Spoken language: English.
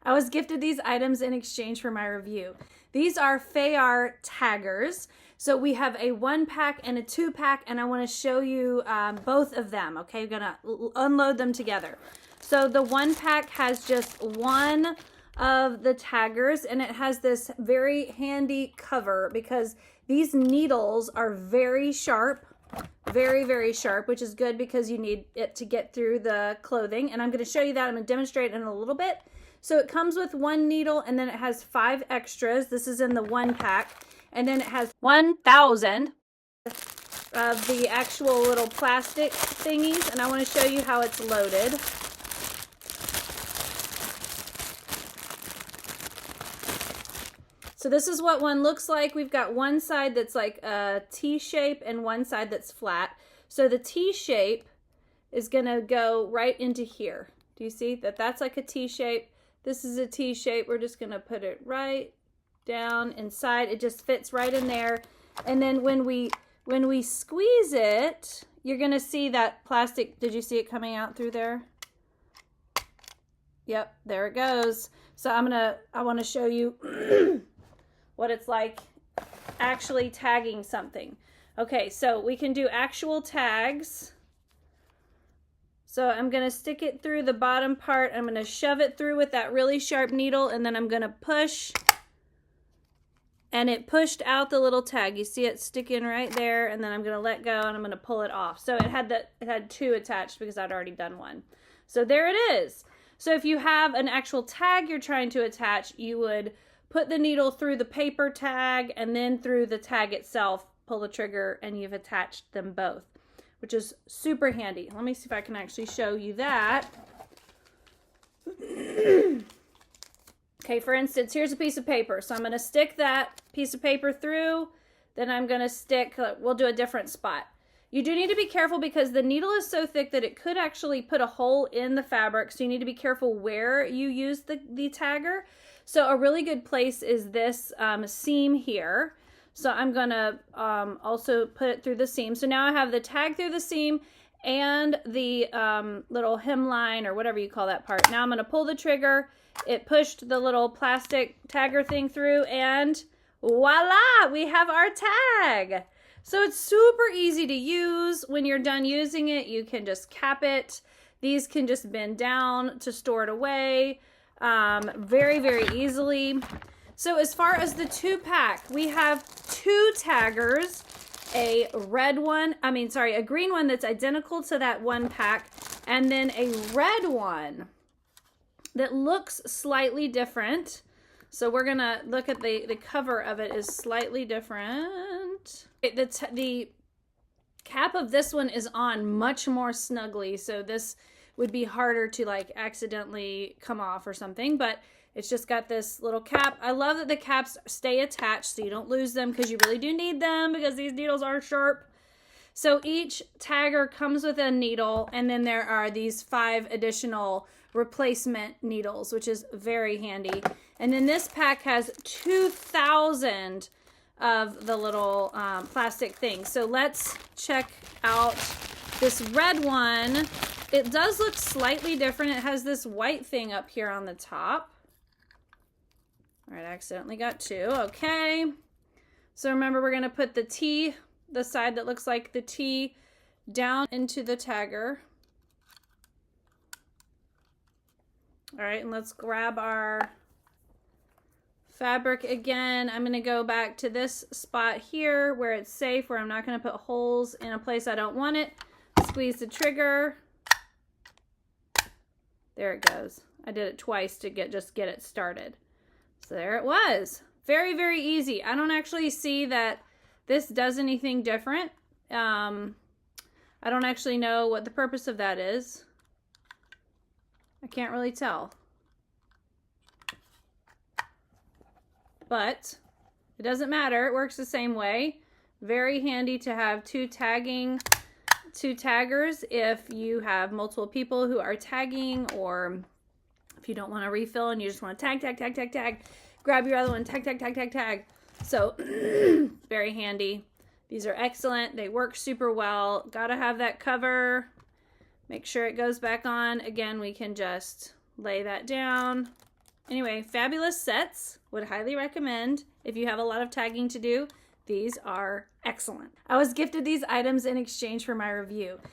I was gifted these items in exchange for my review. These are Feiyar taggers. So we have a 1-pack and a 2-pack, and I want to show you both of them. Okay, I'm gonna unload them together. So the 1-pack has just one of the taggers, and it has this very handy cover because these needles are very sharp, very sharp, which is good because you need it to get through the clothing. And I'm going to show you that. I'm going to demonstrate in a little bit. So it comes with 1 needle, and then it has 5 extras. This is in the 1-pack. And then it has 1,000 of the actual little plastic thingies, and I want to show you how it's loaded. So this is what one looks like. We've got one side that's like a T shape and one side that's flat. So the T shape is going to go right into here. Do you see that? That's like a T shape. This is a T shape. We're just going to put it right down inside. It just fits right in there. And then when we squeeze it, you're going to see that plastic. Did you see it coming out through there? Yep, there it goes. So I want to show you what it's like actually tagging something. Okay, so we can do actual tags. So I'm going to stick it through the bottom part. I'm going to shove it through with that really sharp needle, and then I'm going to push. And it pushed out the little tag. You see it sticking right there, and then I'm going to let go, and I'm going to pull it off. So it had 2 attached because I'd already done one. So there it is. So if you have an actual tag you're trying to attach, you would put the needle through the paper tag and then through the tag itself, pull the trigger, and you've attached them both, which is super handy. Let me see if I can actually show you that. Okay, for instance, here's a piece of paper. So I'm going to stick that piece of paper through, then I'm going to stick, we'll do a different spot. You do need to be careful because the needle is so thick that it could actually put a hole in the fabric, so you need to be careful where you use the tagger. So a really good place is this seam here. So I'm going to also put it through the seam. So now I have the tag through the seam and the little hemline or whatever you call that part. Now I'm going to pull the trigger. It pushed the little plastic tagger thing through, and voila, we have our tag. So it's super easy to use. When you're done using it, you can just cap it. These can just bend down to store it away very easily. So as far as the 2-pack, we have 2 taggers, a green one that's identical to that 1-pack, and then a red one that looks slightly different. So we're gonna look at the cover of it is slightly different. The cap of this one is on much more snugly, so this would be harder to like accidentally come off or something, but it's just got this little cap. I love that the caps stay attached so you don't lose them, because you really do need them because these needles are sharp. So each tagger comes with a needle, and then there are these 5 additional replacement needles, which is very handy. And then this pack has 2,000 of the little plastic things. So let's check out this red one. It does look slightly different. It has this white thing up here on the top. All right, I accidentally got 2. Okay. So remember, we're going to put the T, the side that looks like the T, down into the tagger. All right, and let's grab our fabric again. I'm going to go back to this spot here where it's safe, where I'm not going to put holes in a place I don't want it. Squeeze the trigger. There it goes. I did it twice to just get it started. So there it was. Very easy. I don't actually see that this does anything different. I don't actually know what the purpose of that is. I can't really tell. But it doesn't matter. It works the same way. Very handy to have 2 taggers if you have multiple people who are tagging, or if you don't want to refill and you just want to tag. Grab your other one, tag. So very handy. These are excellent. They work super well. Gotta have that cover. Make sure it goes back on. Again, we can just lay that down. Anyway, fabulous sets. Would highly recommend if you have a lot of tagging to do. These are excellent. I was gifted these items in exchange for my review.